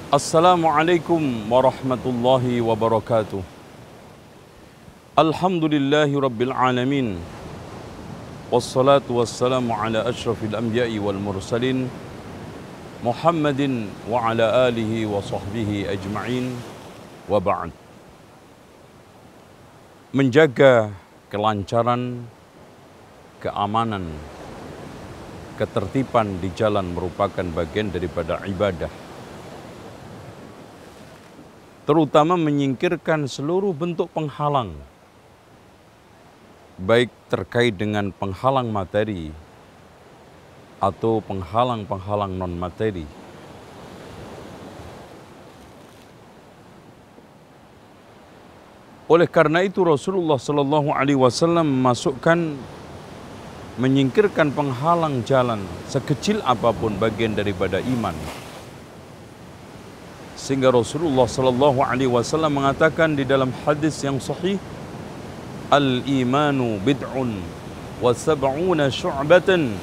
Assalamualaikum warahmatullahi wabarakatuh. Alhamdulillahi rabbil alamin. Wassalatu wassalamu ala ashrafil anbiya'i wal mursalin Muhammadin wa ala alihi wa sahbihi ajma'in. Wa ba'd. Menjaga kelancaran, keamanan, ketertiban di jalan merupakan bagian daripada ibadah. Terutama menyingkirkan seluruh bentuk penghalang, baik terkait dengan penghalang materi atau penghalang-penghalang non-materi. Oleh karena itu Rasulullah Sallallahu Alaihi Wasallam memasukkan menyingkirkan penghalang jalan sekecil apapun bagian daripada iman. Sehingga Rasulullah Sallallahu Alaihi Wasallam mengatakan di dalam hadis yang sahih, al-imanu bid'un wa sab'una syu'batan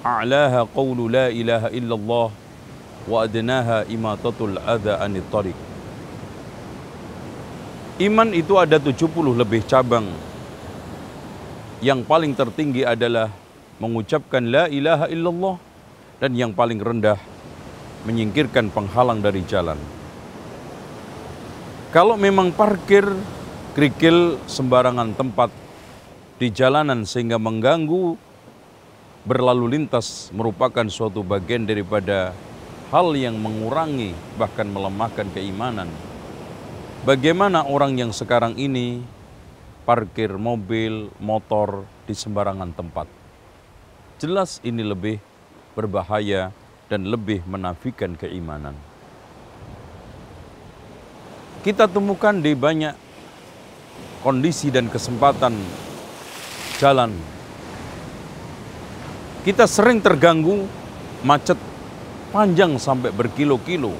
a'laha qawlu la ilaha illallah wa adnaha imatatul adha anit tariq. Iman itu ada 70 lebih cabang. Yang paling tertinggi adalah mengucapkan la ilaha illallah, dan yang paling rendah menyingkirkan penghalang dari jalan. Kalau memang parkir kerikil sembarangan tempat di jalanan sehingga mengganggu berlalu lintas merupakan suatu bagian daripada hal yang mengurangi bahkan melemahkan keimanan. Bagaimana orang yang sekarang ini parkir mobil, motor di sembarangan tempat? Jelas ini lebih berbahaya dan lebih menafikan keimanan. Kita temukan di banyak kondisi dan kesempatan jalan. Kita sering terganggu macet panjang sampai berkilo-kilo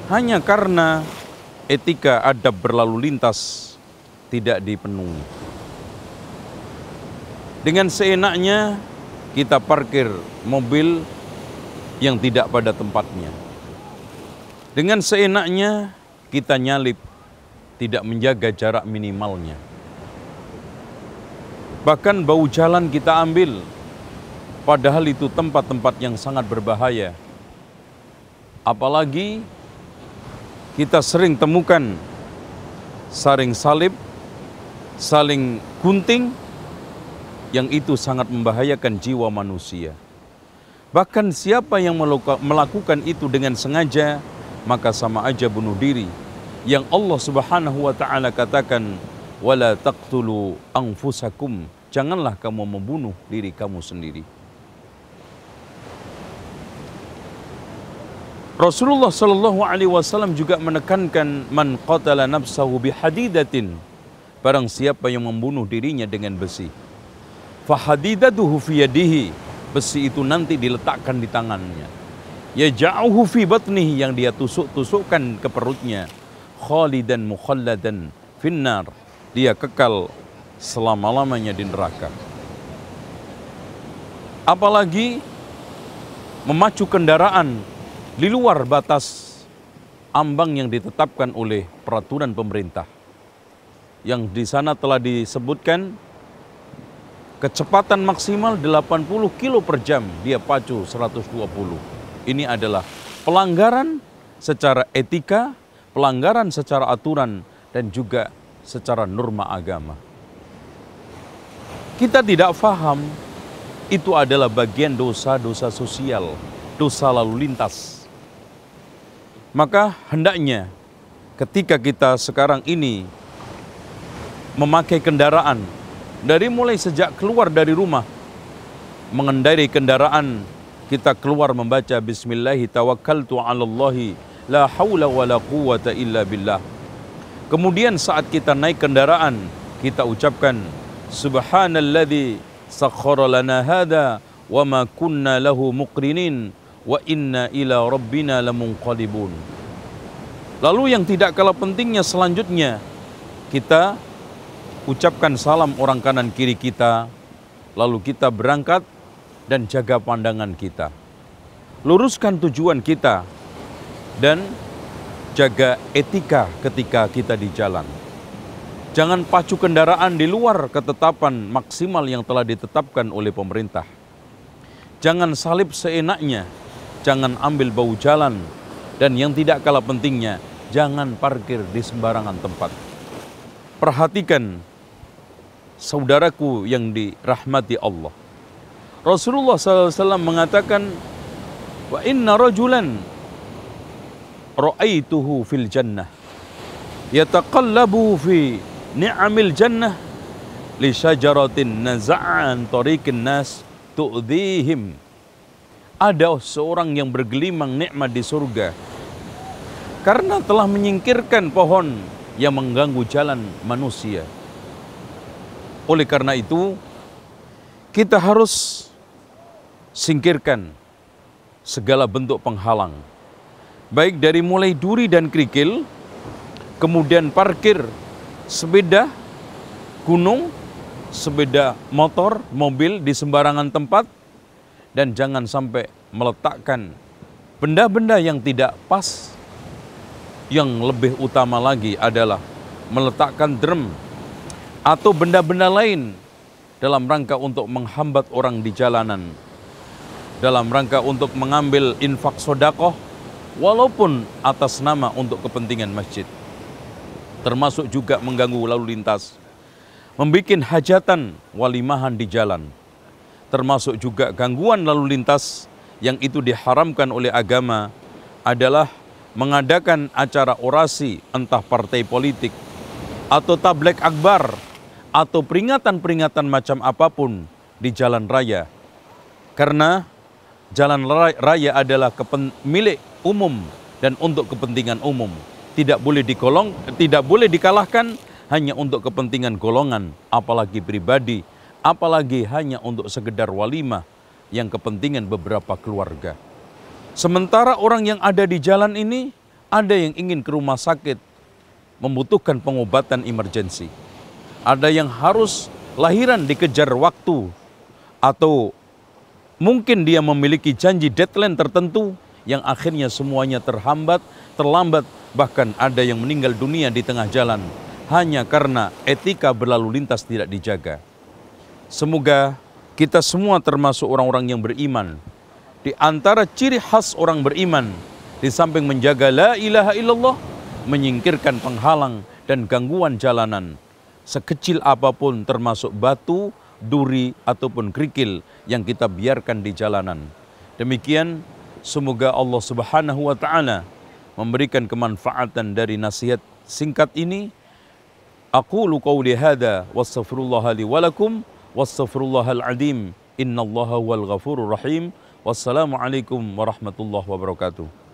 hanya karena etika adab berlalu lintas tidak dipenuhi. Dengan seenaknya kita parkir mobil yang tidak pada tempatnya. Dengan seenaknya kita nyalip, tidak menjaga jarak minimalnya. Bahkan bau jalan kita ambil, padahal itu tempat-tempat yang sangat berbahaya. Apalagi kita sering temukan saling salib, saling gunting, yang itu sangat membahayakan jiwa manusia. Bahkan siapa yang melakukan itu dengan sengaja, maka sama aja bunuh diri. Yang Allah Subhanahu wa taala katakan, wala taqtulu anfusakum, janganlah kamu membunuh diri kamu sendiri. Rasulullah Sallallahu Alaihi Wasallam juga menekankan, man qatala nafsahu bihadidatin, barang siapa yang membunuh dirinya dengan besi, fahadidatuhu fi yadihi, besi itu nanti diletakkan di tangannya, yaj'uhu fi batnihi, yang dia tusuk-tusukkan ke perutnya, khalidan mukhalladan finnar, dia kekal selama-lamanya di neraka. Apalagi memacu kendaraan di luar batas ambang yang ditetapkan oleh peraturan pemerintah, yang di sana telah disebutkan kecepatan maksimal 80 kilo per jam, dia pacu 120. Ini adalah pelanggaran secara etika, pelanggaran secara aturan, dan juga secara norma agama. Kita tidak faham itu adalah bagian dosa-dosa sosial, dosa lalu lintas. Maka hendaknya ketika kita sekarang ini memakai kendaraan, dari mulai sejak keluar dari rumah, mengendarai kendaraan, kita keluar membaca bismillahi tawakkaltu 'alallahi la haula wala quwwata illa billah. Kemudian saat kita naik kendaraan, kita ucapkan subhanalladzi sakhkhara lana hadza wa ma kunna lahu muqrinin wa inna ila rabbina lamunqalibun. Lalu yang tidak kalah pentingnya selanjutnya, kita ucapkan salam orang kanan kiri kita, lalu kita berangkat dan jaga pandangan kita. Luruskan tujuan kita. dan jaga etika ketika kita di jalan. Jangan pacu kendaraan di luar ketetapan maksimal yang telah ditetapkan oleh pemerintah. Jangan salip seenaknya, jangan ambil bau jalan, dan yang tidak kalah pentingnya, jangan parkir di sembarangan tempat. Perhatikan saudaraku yang dirahmati Allah. Rasulullah SAW mengatakan, wa inna rajulan ra'aituhu fil jannah yataqallabu fi ni'amil jannah li syajaratin naza'an tariqin nas tu'dhihim. Ada seorang yang bergelimang nikmat di surga karena telah menyingkirkan pohon yang mengganggu jalan manusia. Oleh karena itu, kita harus singkirkan segala bentuk penghalang. Baik dari mulai duri dan kerikil, kemudian parkir sepeda gunung, sepeda motor, mobil di sembarangan tempat, dan jangan sampai meletakkan benda-benda yang tidak pas. Yang lebih utama lagi adalah meletakkan drum atau benda-benda lain dalam rangka untuk menghambat orang di jalanan, dalam rangka untuk mengambil infak sodakoh, walaupun atas nama untuk kepentingan masjid. Termasuk juga mengganggu lalu lintas, membikin hajatan walimahan di jalan, termasuk juga gangguan lalu lintas yang itu diharamkan oleh agama adalah mengadakan acara orasi entah partai politik atau tablek akbar atau peringatan-peringatan macam apapun di jalan raya. Karena jalan raya adalah milik umum dan untuk kepentingan umum. Tidak boleh dikalahkan hanya untuk kepentingan golongan, apalagi pribadi, apalagi hanya untuk sekedar walimah yang kepentingan beberapa keluarga. Sementara orang yang ada di jalan ini, ada yang ingin ke rumah sakit, membutuhkan pengobatan emergensi. Ada yang harus lahiran dikejar waktu, atau mungkin dia memiliki janji deadline tertentu yang akhirnya semuanya terlambat, bahkan ada yang meninggal dunia di tengah jalan hanya karena etika berlalu lintas tidak dijaga. Semoga kita semua termasuk orang-orang yang beriman. Di antara ciri khas orang beriman, di samping menjaga la ilaha illallah, menyingkirkan penghalang dan gangguan jalanan, sekecil apapun termasuk batu, duri, ataupun kerikil yang kita biarkan di jalanan. Demikian, semoga Allah Subhanahu wa Ta'ala memberikan kemanfaatan dari nasihat singkat ini. Aqulu qawli hadha wastaghfirullaha li wa lakum wastaghfirullahal azim innallaha huwal ghafurur rahim. Wassalamualaikum warahmatullahi wabarakatuh.